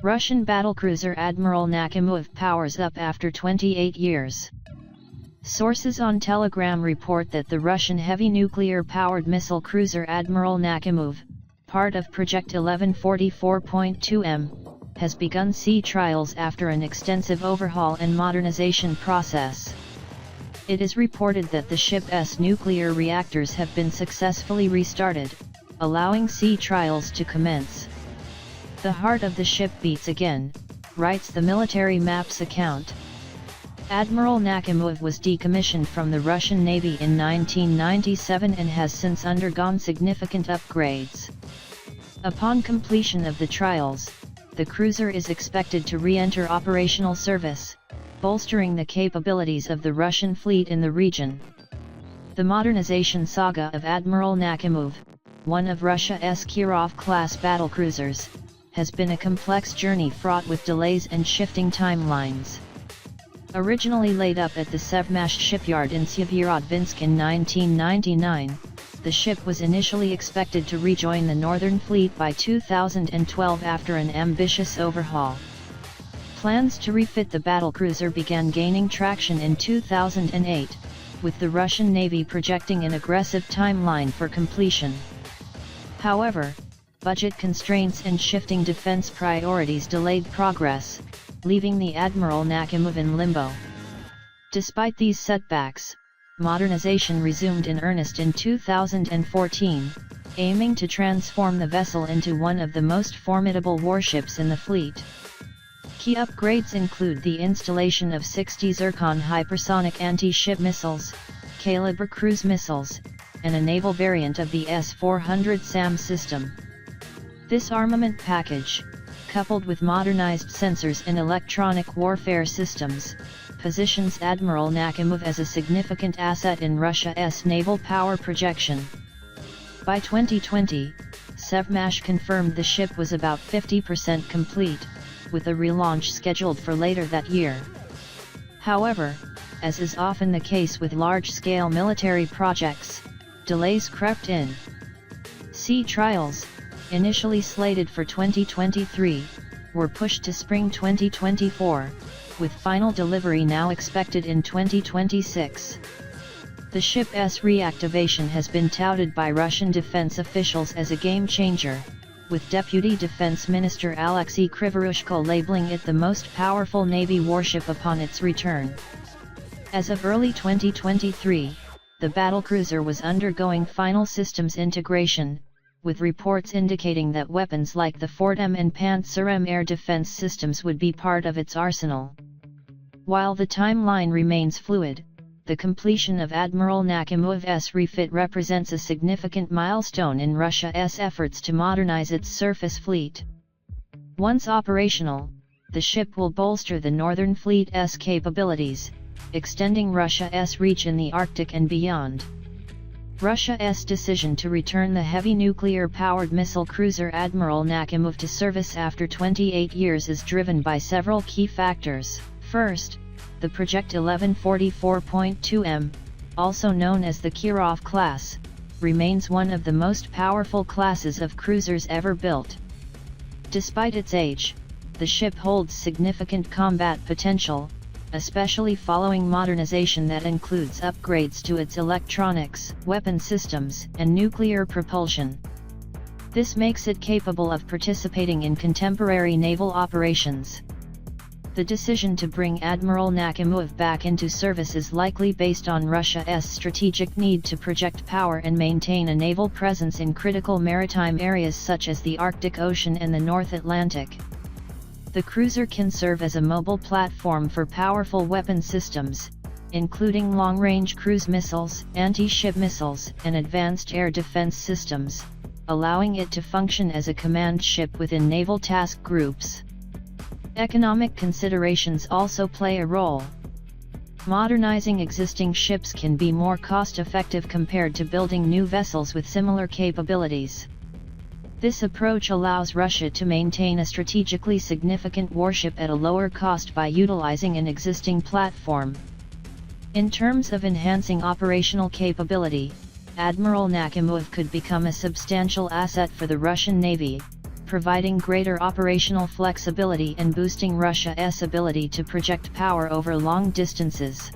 Russian battlecruiser Admiral Nakhimov powers up after 28 years. Sources on Telegram report that the Russian heavy nuclear-powered missile cruiser Admiral Nakhimov, part of Project 1144.2M, has begun sea trials after an extensive overhaul and modernization process. It is reported that the ship's nuclear reactors have been successfully restarted, allowing sea trials to commence. "The heart of the ship beats again," writes the Military Maps account. Admiral Nakhimov was decommissioned from the Russian Navy in 1997 and has since undergone significant upgrades. Upon completion of the trials, the cruiser is expected to re-enter operational service, bolstering the capabilities of the Russian fleet in the region. The modernization saga of Admiral Nakhimov, one of Russia's Kirov-class battlecruisers, has been a complex journey fraught with delays and shifting timelines. Originally laid up at the Sevmash shipyard in Severodvinsk in 1999, the ship was initially expected to rejoin the Northern Fleet by 2012 after an ambitious overhaul. Plans to refit the battlecruiser began gaining traction in 2008, with the Russian Navy projecting an aggressive timeline for completion. However, budget constraints and shifting defense priorities delayed progress, leaving the Admiral Nakhimov in limbo. Despite these setbacks, modernization resumed in earnest in 2014, aiming to transform the vessel into one of the most formidable warships in the fleet. Key upgrades include the installation of 60 Zircon hypersonic anti-ship missiles, Caliber cruise missiles, and a naval variant of the S-400 SAM system. This armament package, coupled with modernized sensors and electronic warfare systems, positions Admiral Nakhimov as a significant asset in Russia's naval power projection. By 2020, Sevmash confirmed the ship was about 50% complete, with a relaunch scheduled for later that year. However, as is often the case with large-scale military projects, delays crept in. Sea trials, initially slated for 2023, were pushed to spring 2024, with final delivery now expected in 2026. The ship's reactivation has been touted by Russian defense officials as a game-changer, with Deputy Defense Minister Alexei Krivorushko labeling it the most powerful Navy warship upon its return. As of early 2023, the battlecruiser was undergoing final systems integration, with reports indicating that weapons like the Fraught and Panzer M air defense systems would be part of its arsenal. While the timeline remains fluid, the completion of Admiral Nakhimov's refit represents a significant milestone in Russia's efforts to modernize its surface fleet. Once operational, the ship will bolster the Northern Fleet's capabilities, extending Russia's reach in the Arctic and beyond. Russia's decision to return the heavy nuclear-powered missile cruiser Admiral Nakhimov to service after 28 years is driven by several key factors. First, the Project 1144.2M, also known as the Kirov-class, remains one of the most powerful classes of cruisers ever built. Despite its age, the ship holds significant combat potential, especially following modernization that includes upgrades to its electronics, weapon systems, and nuclear propulsion. This makes it capable of participating in contemporary naval operations. The decision to bring Admiral Nakhimov back into service is likely based on Russia's strategic need to project power and maintain a naval presence in critical maritime areas such as the Arctic Ocean and the North Atlantic. The cruiser can serve as a mobile platform for powerful weapon systems, including long-range cruise missiles, anti-ship missiles, and advanced air defense systems, allowing it to function as a command ship within naval task groups. Economic considerations also play a role. Modernizing existing ships can be more cost-effective compared to building new vessels with similar capabilities. This approach allows Russia to maintain a strategically significant warship at a lower cost by utilizing an existing platform. In terms of enhancing operational capability, Admiral Nakhimov could become a substantial asset for the Russian Navy, providing greater operational flexibility and boosting Russia's ability to project power over long distances.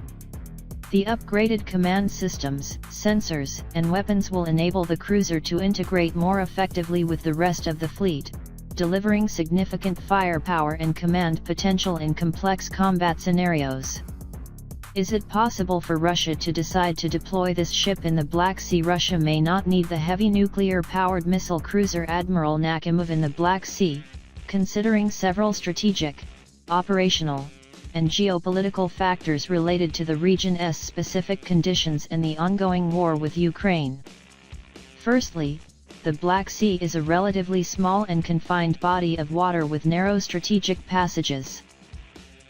The upgraded command systems, sensors, and weapons will enable the cruiser to integrate more effectively with the rest of the fleet, delivering significant firepower and command potential in complex combat scenarios. Is it possible for Russia to decide to deploy this ship in the Black Sea? Russia may not need the heavy nuclear-powered missile cruiser Admiral Nakhimov in the Black Sea, considering several strategic, operational, and geopolitical factors related to the region's specific conditions and the ongoing war with Ukraine. Firstly, the Black Sea is a relatively small and confined body of water with narrow strategic passages.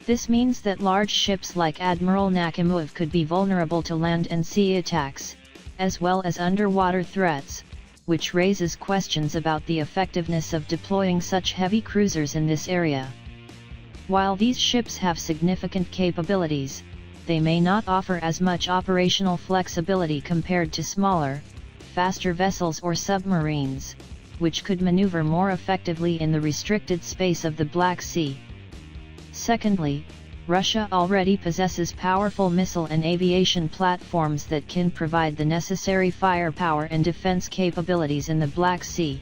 This means that large ships like Admiral Nakhimov could be vulnerable to land and sea attacks, as well as underwater threats, which raises questions about the effectiveness of deploying such heavy cruisers in this area. While these ships have significant capabilities, they may not offer as much operational flexibility compared to smaller, faster vessels or submarines, which could maneuver more effectively in the restricted space of the Black Sea. Secondly, Russia already possesses powerful missile and aviation platforms that can provide the necessary firepower and defense capabilities in the Black Sea.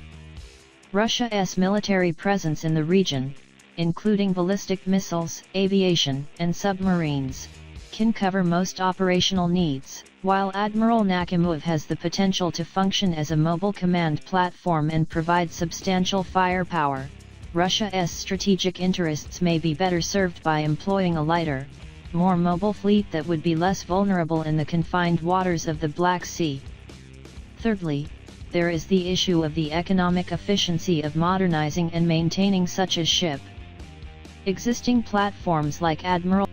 Russia's military presence in the region, including ballistic missiles, aviation, and submarines, can cover most operational needs. While Admiral Nakhimov has the potential to function as a mobile command platform and provide substantial firepower, Russia's strategic interests may be better served by employing a lighter, more mobile fleet that would be less vulnerable in the confined waters of the Black Sea. Thirdly, there is the issue of the economic efficiency of modernizing and maintaining such a ship. Existing platforms like Admiral